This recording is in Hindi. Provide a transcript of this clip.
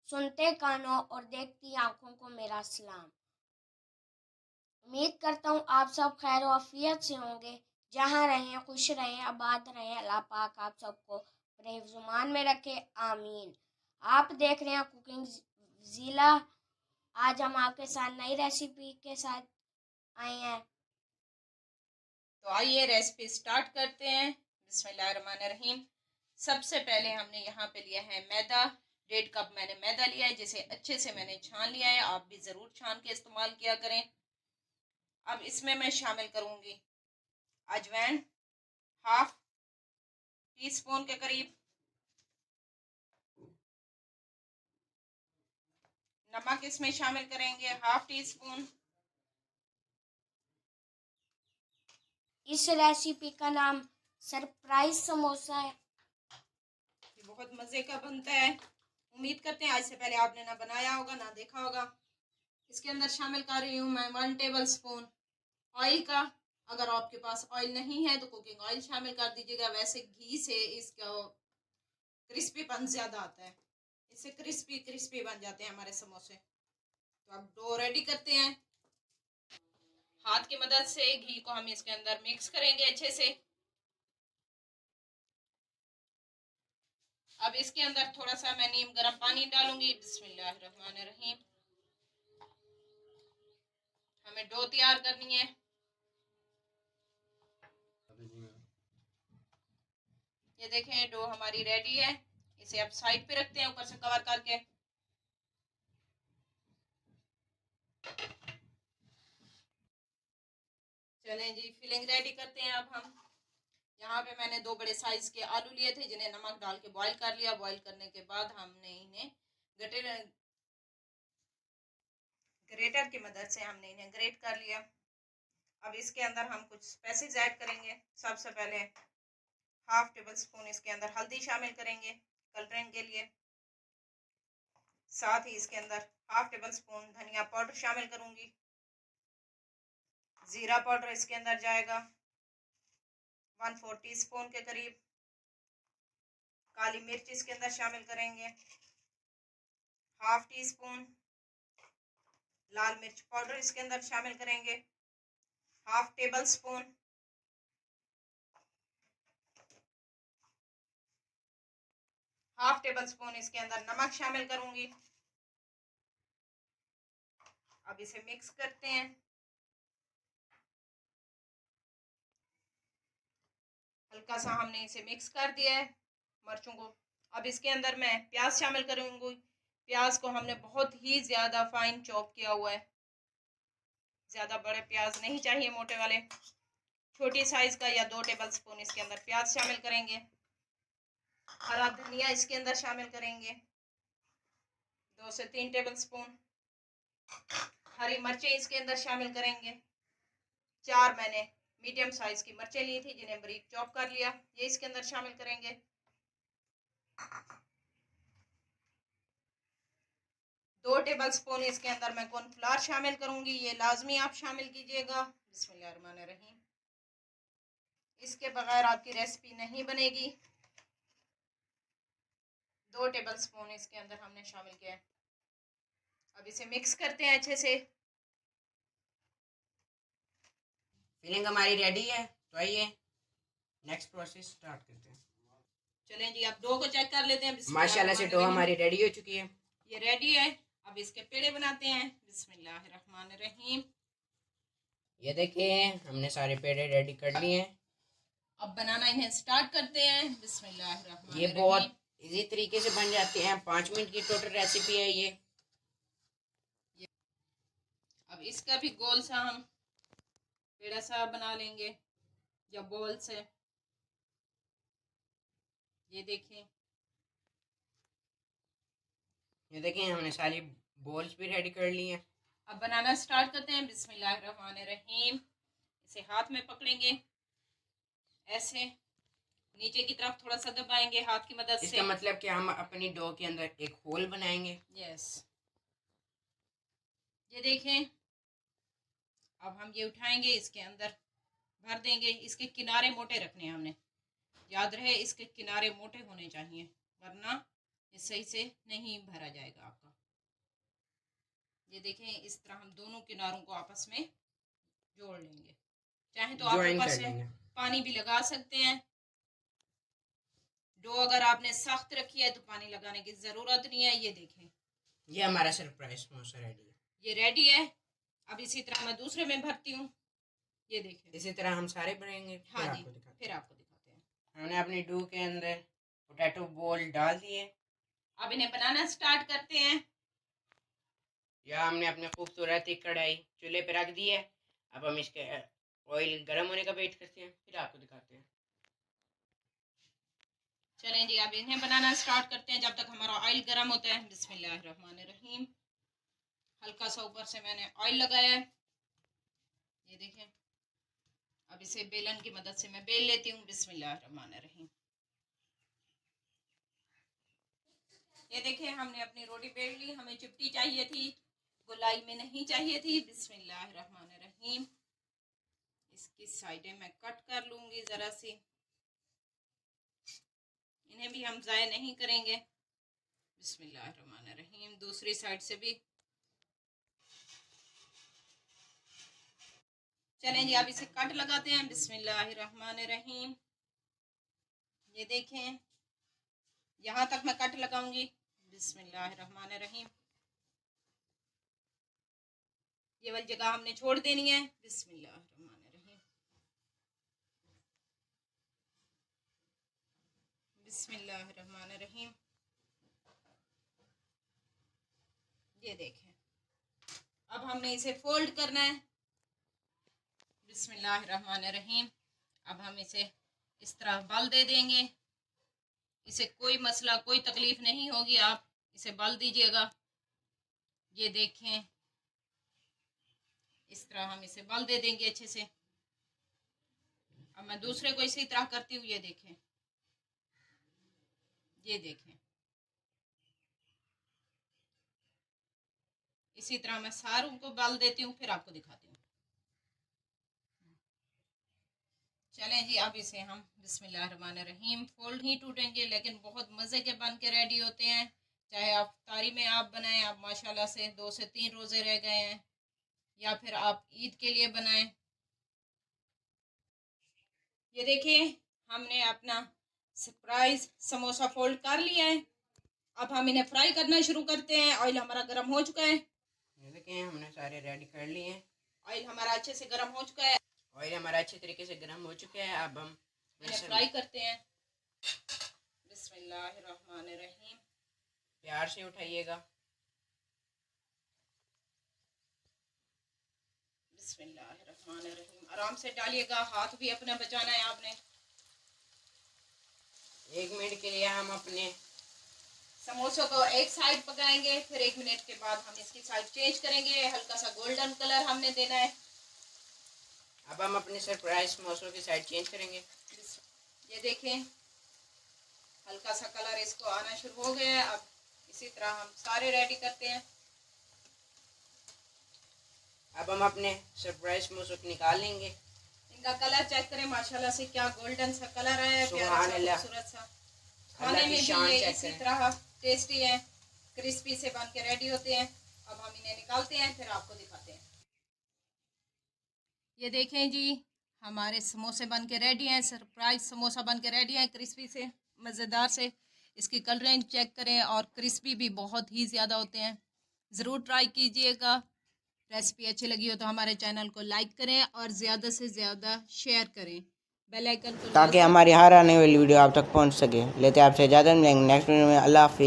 सुनते कानों और देखती आंखों को मेरा सलाम। उम्मीद करता हूँ आप सब खैर आफियत से होंगे। जहाँ रहें खुश रहें, आबाद रहें। अल्लाह पाक आप सबको अपने हिफ्ज़-ओ-मान में रखे, आमीन। आप देख रहे हैं कुकिंग ज़ीला। आज हम आपके साथ नई रेसिपी के साथ आए हैं। तो आइए रेसिपी स्टार्ट करते हैं। बिस्मिल्लाहिर्रहमानिर्रहीम। सबसे पहले हमने यहाँ पे लिया है मैदा। 1.5 कप मैंने मैदा लिया है, जिसे अच्छे से मैंने छान लिया है। आप भी ज़रूर छान के इस्तेमाल किया करें। अब इसमें मैं शामिल करूँगी अजवाइन, हाफ टी स्पून के करीब। नमक इसमें शामिल करेंगे हाफ टी स्पून। इस रेसिपी का नाम सरप्राइज समोसा है। ये बहुत मज़े का बनता है। उम्मीद करते हैं आज से पहले आपने ना बनाया होगा ना देखा होगा। इसके अंदर शामिल कर रही हूँ मैं 1 टेबल स्पून ऑयल का। अगर आपके पास ऑयल नहीं है तो कुकिंग ऑयल शामिल कर दीजिएगा। वैसे घी से इसका क्रिस्पीपन ज़्यादा आता है, इससे क्रिस्पी क्रिस्पी बन जाते हैं हमारे समोसे। तो अब डो रेडी करते हैं। हाथ की मदद से घी को हम इसके अंदर मिक्स करेंगे अच्छे से। अब इसके अंदर थोड़ा सा मैं नीम गर्म पानी डालूंगी। बिस्मिल्लाहिर्रहमानिर्रहीम। हमें डो तैयार करनी है। ये देखें डो हमारी रेडी है। इसे अब साइड पे रखते हैं ऊपर से कवर करके। चलें जी, फिलिंग रेडी करते हैं अब हम। यहाँ पे मैंने 2 बड़े साइज के आलू लिए थे, जिन्हें नमक डाल के बॉईल कर लिया। बॉईल करने के बाद हमने इन्हें ग्रेटर की मदद से हमने इन्हें ग्रेट कर लिया। अब इसके अंदर हम कुछ स्पाइसेस ऐड करेंगे। सबसे पहले हाफ टेबल स्पून इसके अंदर हल्दी शामिल करेंगे कलरिंग के लिए। साथ ही इसके अंदर हाफ टेबल स्पून धनिया पाउडर शामिल करूंगी। जीरा पाउडर इसके अंदर जाएगा 1/4 टीस्पून के करीब। काली मिर्च इसके अंदर शामिल करेंगे हाफ टी स्पून। लाल मिर्च पाउडर इसके अंदर शामिल करेंगे half table spoon. Half table spoon इसके अंदर नमक शामिल करूंगी। अब इसे मिक्स करते हैं। हल्का सा हमने इसे मिक्स कर दिया है मिर्चों को। अब इसके अंदर मैं प्याज शामिल करूंगी। प्याज को हमने बहुत ही ज़्यादा फाइन चॉप किया हुआ है। ज़्यादा बड़े प्याज नहीं चाहिए, मोटे वाले। छोटी साइज़ का या 2 टेबल स्पून इसके अंदर प्याज शामिल करेंगे। हरा धनिया इसके अंदर शामिल करेंगे 2 से 3 टेबल स्पून। हरी मिर्चें इसके अंदर शामिल करेंगे। 4 मैंने मीडियम साइज की मिर्चें ली थी, जिन्हें बारीक चॉप कर लिया। ये इसके अंदर शामिल करेंगे। 2 टेबल स्पून इसके अंदर मैं कॉर्नफ्लावर शामिल करूंगी। ये लाजमी आप शामिल कीजिएगा। बिस्मिल्लाहिर्रहमानिर्रहीम। इसके बगैर आपकी रेसिपी नहीं बनेगी। 2 टेबल स्पून इसके अंदर हमने शामिल किया है। अब इसे मिक्स करते हैं अच्छे से। फिलिंग हमारी रेडी है, तो आइए नेक्स्ट प्रोसेस स्टार्ट करते हैं। चलें जी, अब डो को चेक कर लेते हैं। माशाल्लाह से डो हमारी रेडी हो चुकी है। ये रेडी है। अब इसके पेड़े बनाते हैं। बिस्मिल्लाहिर्रहमानिर्रहीम। ये देखिए हमने सारे पेड़े रेडी कर लिए हैं। अब बनाना इन्हें स्टार्ट करते हैं। बिस्मिल्लाहिर्रहमानिर्रहीम। ये बहुत इजी तरीके से बन जाते हैं। 5 मिनट की टोटल रेसिपी है ये। अब इसका भी गोल सा हम पेड़ा सा बना लेंगे या बॉल से। ये देखें, ये देखिए हमने सारी बॉल्स भी रेडी कर ली हैं। अब बनाना स्टार्ट करते हैं। बिस्मिल्लाहिर्रहमानिर्रहीम। इसे हाथ में पकड़ेंगे, ऐसे नीचे की तरफ थोड़ा सा दबाएंगे हाथ की मदद से। इसका मतलब कि हम अपनी डो के अंदर एक होल बनाएंगे। यस, ये देखें। अब हम ये उठाएंगे, इसके अंदर भर देंगे। इसके किनारे मोटे रखने हैं हमने। याद रहे, इसके किनारे मोटे होने चाहिए, वरना ये सही से नहीं भरा जाएगा आपका। ये देखें, इस तरह हम दोनों किनारों को आपस में जोड़ लेंगे। चाहे तो आप ज्वाइन ऊपर कर से लेंगे। पानी भी लगा सकते हैं। डो अगर आपने सख्त रखी है तो पानी लगाने की ज़रूरत नहीं है। ये देखें, ये हमारा सरप्राइज समोसा रेडी है। ये रेडी है। अब इसी तरह मैं दूसरे में भरती हूँ। ये देखें, इसी तरह हम सारे भरेंगे। हाँ जी, आपको दिखाते फिर आपको दिखाते हैं। हैं। हमने अपनी डो के अंदर पोटैटो बॉल डाल दिए। अब इन्हें बनाना स्टार्ट करते हैं। या हमने अपने खूबसूरत एक कढ़ाई चूल्हे पे रख दी है। अब हम इसके ऑयल गर्म होने का वेट करते हैं, फिर आपको दिखाते हैं। चलें जी, अब इन्हें बनाना स्टार्ट करते हैं जब तक हमारा ऑयल गर्म होता है। बिस्मिल्लाहिर्रहमानिर्रहीम। हल्का सा ऊपर से मैंने ऑयल लगाया है। ये देखें, अब इसे बेलन की मदद से मैं बेल लेती हूँ। बिस्मिल्लाहिर्रहमानिर्रहीम। ये देखें, हमने अपनी रोटी बेल ली। हमें चिपटी चाहिए थी, गोलाई में नहीं चाहिए थी। बिस्मिल्लाहिर्रहमानिर्रहीम। इसकी साइडें मैं कट कर लूँगी ज़रा सी। इन्हें भी हम ज़ाया नहीं करेंगे। बिस्मिल्लाहिर्रहमानिर्रहीम। दूसरी साइड से भी। चलें जी, अब इसे कट लगाते हैं। बिस्मिल्लाहिर्रहमानिर्रहीम। ये देखें, यहाँ तक मैं कट लगाऊंगी। बिस्मिल्लाहिर्रहमानिर्रहीम। ये वाली जगह हमने छोड़ देनी है। बिस्मिल्लाहिर्रहमानिर्रहीम। बिस्मिल्लाहिर्रहमानिर्रहीम। ये देखें, अब हमने इसे फोल्ड करना है। बिस्मिल्लाहिर्रहमानिर्रहीम। अब हम इसे इस तरह बल दे देंगे। इसे कोई मसला, कोई तकलीफ नहीं होगी। आप इसे बल दीजिएगा। ये देखें, इस तरह हम इसे बल दे देंगे अच्छे से। अब मैं दूसरे को इसी तरह करती हूँ। ये देखें, ये देखें, इसी तरह मैं सारों को बल देती हूँ, फिर आपको दिखाती हूँ। चलें जी, अब इसे हम बिस्मिल्लाहिर्रहमानिर्रहीम फोल्ड ही टूटेंगे, लेकिन बहुत मज़े के बन के रेडी होते हैं। चाहे आप इफ्तारी में आप बनाएं, आप माशाल्लाह से 2 से 3 रोज़े रह गए हैं, या फिर आप ईद के लिए बनाएं। ये देखिए, हमने अपना सरप्राइज समोसा फोल्ड कर लिया है। अब हम इन्हें फ्राई करना शुरू करते हैं। ऑयल हमारा गर्म हो चुका है। ये देखें, हमने सारे रेडी कर लिए हैं। ऑयल हमारा अच्छे से गर्म हो चुका है। ऑयल हमारा अच्छे तरीके से गर्म हो चुका है। अब हम इन्हें फ्राई करते हैं। बिस्मिल्लाहिर्रहमानिर्रहीम। प्यार से उठाइएगा। बिस्मिल्लाहिर्रहमानिर्रहीम। आराम से डालिएगा, हाथ भी अपना बचाना है आपने। 1 मिनट के लिए हम अपने समोसों को एक साइड पकाएंगे, फिर 1 मिनट के बाद हम इसकी साइड चेंज करेंगे। हल्का सा गोल्डन कलर हमने देना है। अब हम अपने सरप्राइज समोसों की साइड चेंज करेंगे। ये देखें, हल्का सा कलर इसको आना शुरू हो गया है। अब इसी तरह हम सारे रेडी करते हैं। अब हम अपने सरप्राइज समोसों को निकाल लेंगे। इनका कलर चेक करें, माशाल्लाह से क्या गोल्डन सा कलर आया है, प्यारा सा, खूबसूरत सा। खाने में भी ये इसी तरह टेस्टी है, क्रिस्पी से बन के रेडी होते हैं। अब हम इन्हें निकालते हैं, फिर आपको दिखाते हैं। ये देखें जी, हमारे समोसे बन के रेडी हैं। सरप्राइज समोसा बन के रेडी है, क्रिस्पी से, मज़ेदार से। इसकी कलरिंग चेक करें, और क्रिस्पी भी बहुत ही ज़्यादा होते हैं। ज़रूर ट्राई कीजिएगा। रेसिपी अच्छी लगी हो तो हमारे चैनल को लाइक करें और ज़्यादा से ज़्यादा शेयर करें। बेल आइकन को ताकि हमारी हर आने वाली वीडियो आप तक पहुंच सके। लेते हैं आपसे इजाज़त, मिलेंगे नेक्स्ट वीडियो में। अल्लाह हाफिज़।